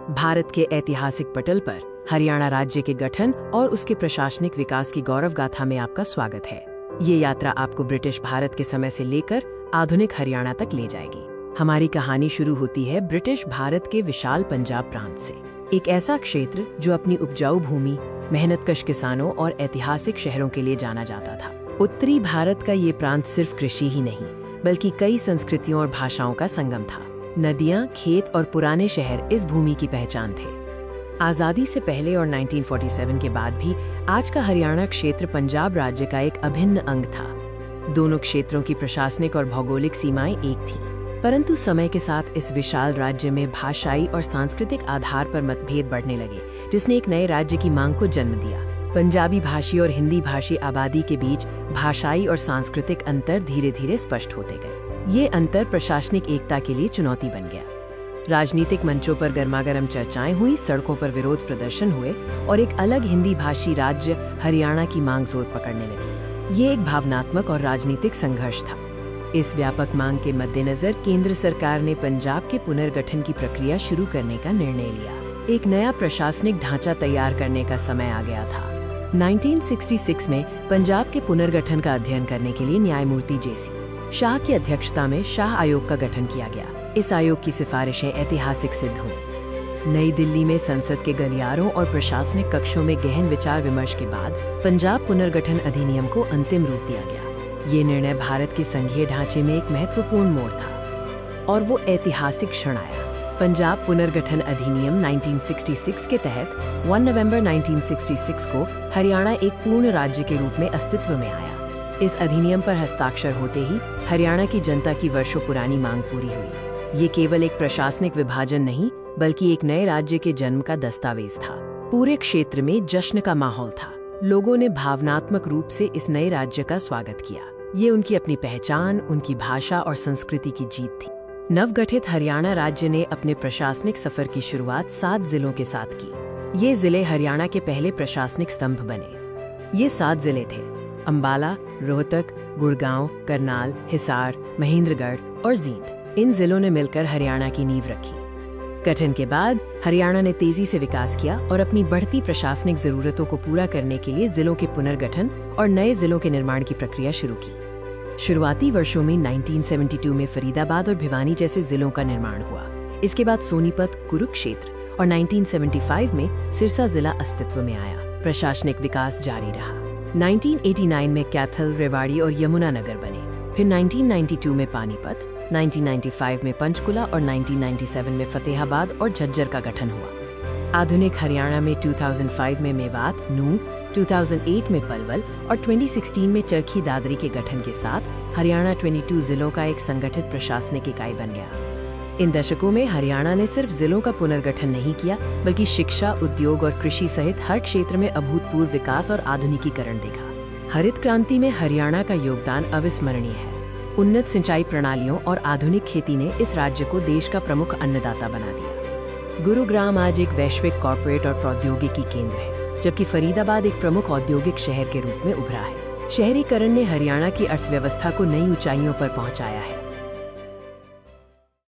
भारत के ऐतिहासिक पटल पर हरियाणा राज्य के गठन और उसके प्रशासनिक विकास की गौरव गाथा में आपका स्वागत है। ये यात्रा आपको ब्रिटिश भारत के समय से लेकर आधुनिक हरियाणा तक ले जाएगी। हमारी कहानी शुरू होती है ब्रिटिश भारत के विशाल पंजाब प्रांत से, एक ऐसा क्षेत्र जो अपनी उपजाऊ भूमि, मेहनतकश किसानों और ऐतिहासिक शहरों के लिए जाना जाता था। उत्तरी भारत का ये प्रांत सिर्फ कृषि ही नहीं, बल्कि कई संस्कृतियों और भाषाओं का संगम था। नदियां, खेत और पुराने शहर इस भूमि की पहचान थे। आज़ादी से पहले और 1947 के बाद भी आज का हरियाणा क्षेत्र पंजाब राज्य का एक अभिन्न अंग था। दोनों क्षेत्रों की प्रशासनिक और भौगोलिक सीमाएं एक थीं, परंतु समय के साथ इस विशाल राज्य में भाषाई और सांस्कृतिक आधार पर मतभेद बढ़ने लगे, जिसने एक नए राज्य की मांग को जन्म दिया। पंजाबी भाषी और हिंदी भाषी आबादी के बीच भाषाई और सांस्कृतिक अंतर धीरे धीरे स्पष्ट होते गए। ये अंतर प्रशासनिक एकता के लिए चुनौती बन गया। राजनीतिक मंचों पर गर्मागर्म चर्चाएं हुई, सड़कों पर विरोध प्रदर्शन हुए और एक अलग हिंदी भाषी राज्य हरियाणा की मांग जोर पकड़ने लगी। ये एक भावनात्मक और राजनीतिक संघर्ष था। इस व्यापक मांग के मद्देनजर केंद्र सरकार ने पंजाब के पुनर्गठन की प्रक्रिया शुरू करने का निर्णय लिया। एक नया प्रशासनिक ढांचा तैयार करने का समय आ गया था। 1966 में पंजाब के पुनर्गठन का अध्ययन करने के लिए न्यायमूर्ति जेसी शाह की अध्यक्षता में शाह आयोग का गठन किया गया। इस आयोग की सिफारिशें ऐतिहासिक सिद्ध हुईं। नई दिल्ली में संसद के गलियारों और प्रशासनिक कक्षों में गहन विचार विमर्श के बाद पंजाब पुनर्गठन अधिनियम को अंतिम रूप दिया गया। ये निर्णय भारत के संघीय ढांचे में एक महत्वपूर्ण मोड़ था और वो ऐतिहासिक क्षण आया। पंजाब पुनर्गठन अधिनियम 1966 के तहत 1 नवंबर 1966 को हरियाणा एक पूर्ण राज्य के रूप में अस्तित्व में आया। इस अधिनियम पर हस्ताक्षर होते ही हरियाणा की जनता की वर्षों पुरानी मांग पूरी हुई। ये केवल एक प्रशासनिक विभाजन नहीं, बल्कि एक नए राज्य के जन्म का दस्तावेज था। पूरे क्षेत्र में जश्न का माहौल था। लोगों ने भावनात्मक रूप से इस नए राज्य का स्वागत किया। ये उनकी अपनी पहचान, उनकी भाषा और संस्कृति की जीत थी। नवगठित हरियाणा राज्य ने अपने प्रशासनिक सफर की शुरुआत 7 जिलों के साथ की। ये जिले हरियाणा के पहले प्रशासनिक स्तंभ बने। ये 7 जिले थे: अंबाला, रोहतक, गुड़गांव, करनाल, हिसार, महेंद्रगढ़ और जींद। इन जिलों ने मिलकर हरियाणा की नींव रखी। गठन के बाद हरियाणा ने तेजी से विकास किया और अपनी बढ़ती प्रशासनिक जरूरतों को पूरा करने के लिए जिलों के पुनर्गठन और नए जिलों के निर्माण की प्रक्रिया शुरू की। शुरुआती वर्षों में 1972 में फरीदाबाद और भिवानी जैसे जिलों का निर्माण हुआ। इसके बाद सोनीपत, कुरुक्षेत्र और 1975 में सिरसा जिला अस्तित्व में आया। प्रशासनिक विकास जारी रहा। 1989 में कैथल, रेवाड़ी और यमुनानगर बने। फिर 1992 में पानीपत, 1995 में पंचकुला और 1997 में फतेहाबाद और झज्जर का गठन हुआ। आधुनिक हरियाणा में 2005 में मेवात, नूंह, 2008 में पलवल और 2016 में चरखी दादरी के गठन के साथ हरियाणा 22 जिलों का एक संगठित प्रशासनिक इकाई बन गया। इन दशकों में हरियाणा ने सिर्फ जिलों का पुनर्गठन नहीं किया, बल्कि शिक्षा, उद्योग और कृषि सहित हर क्षेत्र में अभूतपूर्व विकास और आधुनिकीकरण देखा। हरित क्रांति में हरियाणा का योगदान अविस्मरणीय है। उन्नत सिंचाई प्रणालियों और आधुनिक खेती ने इस राज्य को देश का प्रमुख अन्नदाता बना दिया। गुरुग्राम आज एक वैश्विक कॉर्पोरेट और प्रौद्योगिकी केंद्र है, जबकि फरीदाबाद एक प्रमुख औद्योगिक शहर के रूप में उभरा है। शहरीकरण ने हरियाणा की अर्थव्यवस्था को नई ऊंचाइयों पर पहुंचाया है।